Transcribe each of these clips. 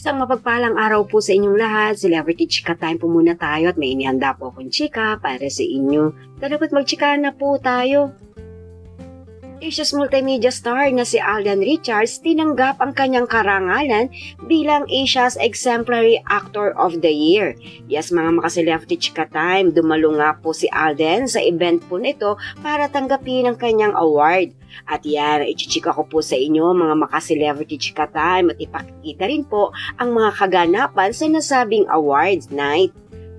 Isang mapagpalang araw po sa inyong lahat. Celebrity Chika Time po muna tayo at may inihanda po akong chika para sa inyo. Dapat magchika na po tayo. Asia's multimedia star na si Alden Richards tinanggap ang kanyang karangalan bilang Asia's Exemplary Actor of the Year. Yes, mga maka-celebrity chika time, dumalo nga po si Alden sa event po nito para tanggapin ang kanyang award. At yan, ichichika ko po sa inyo mga maka-celebrity chika time at ipakikita rin po ang mga kaganapan sa nasabing awards night.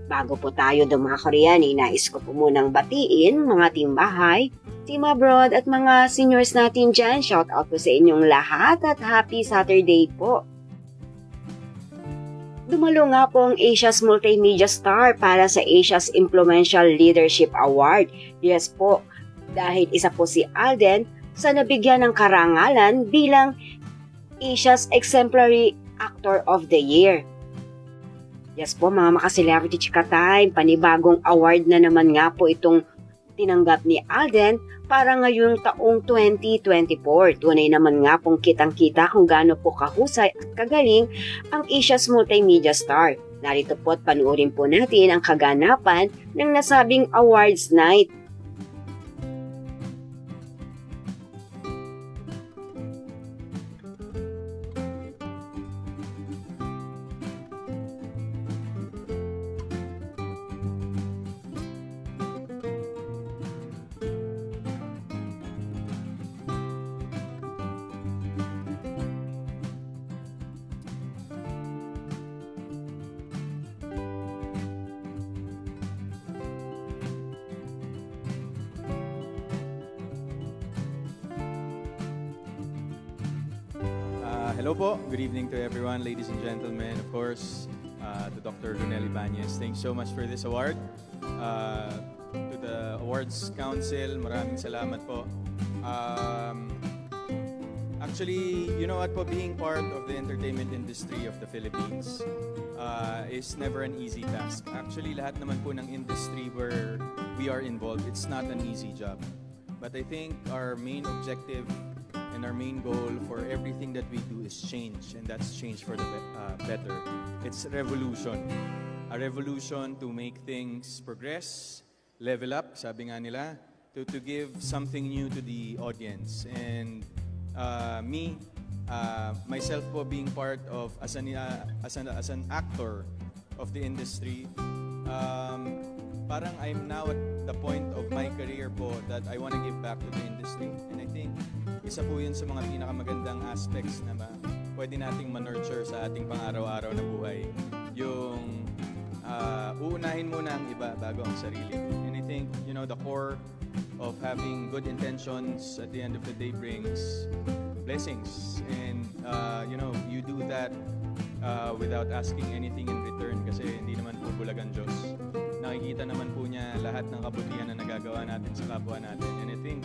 Bago po tayo dumako riyan, nais ko po munang batiin mga timbahay, team abroad at mga seniors natin dyan. Shout out po sa inyong lahat at happy Saturday po. Dumalo nga po ang Asia's Multimedia Star para sa Asia's Influential Leadership Award. Yes po, dahil isa po si Alden sa nabigyan ng karangalan bilang Asia's Exemplary Actor of the Year. Yes po mga maka-celebrity chika time, panibagong award na naman nga po itong tinanggap ni Alden para ngayong taong 2024. Tunay naman nga pong kitang-kita kung gaano po kahusay at kagaling ang Asia's Multimedia Star. Narito po at panuorin po natin ang kaganapan ng nasabing awards night. Hello po. Good evening to everyone, ladies and gentlemen. Of course, to Dr. Ronel Ibanez. Thanks so much for this award. To the Awards Council, maraming salamat po. Actually, you know what po, being part of the entertainment industry of the Philippines is never an easy task. Actually, lahat naman po ng industry where we are involved, it's not an easy job. But I think our main objective and our main goal for everything that we do is change, and that's change for the better. It's revolution. A revolution to make things progress, level up, sabi nga nila, to give something new to the audience. And myself po being part of, as an actor of the industry, parang I'm now at the point of my career po that I want to give back to the industry. And I think isa po yun sa mga pinakamagandang aspects na pwede nating ma-nurture sa ating pang-araw-araw na buhay. Yung uunahin muna ang iba bago ang sarili. And I think, you know, the core of having good intentions at the end of the day brings blessings. And, you know, you do that without asking anything in return kasi hindi naman po bulag ang Diyos. Nakikita naman po niya lahat ng kabutihan na nagagawa natin sa kapwa natin. And I think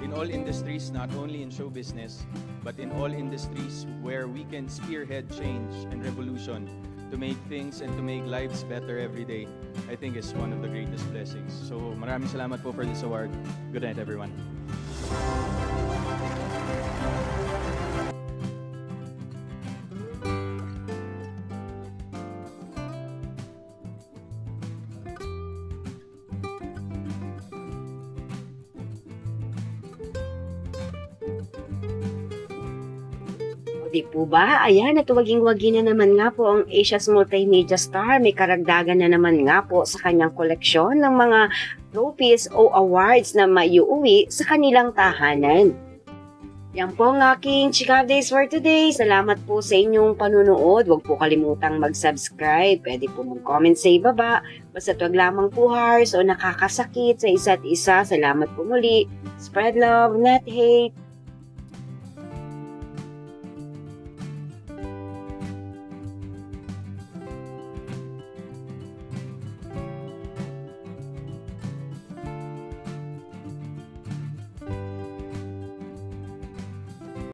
in all industries, not only in show business, but in all industries where we can spearhead change and revolution to make things and to make lives better every day, I think is one of the greatest blessings. So maraming salamat po for this award. Good night, everyone. Di po ba? Ayan, at waging-wagi na naman nga po ang Asia's Multimedia Star. May karagdagan na naman nga po sa kanyang koleksyon ng mga trophies o awards na maiuwi sa kanilang tahanan. Yan po ang aking Chika Updates for today. Salamat po sa inyong panunood. Huwag po kalimutang mag-subscribe. Pwede po mag-comment sa ibaba. Basta wag lamang po harsh o nakakasakit sa isa't isa. Salamat po muli. Spread love, not hate.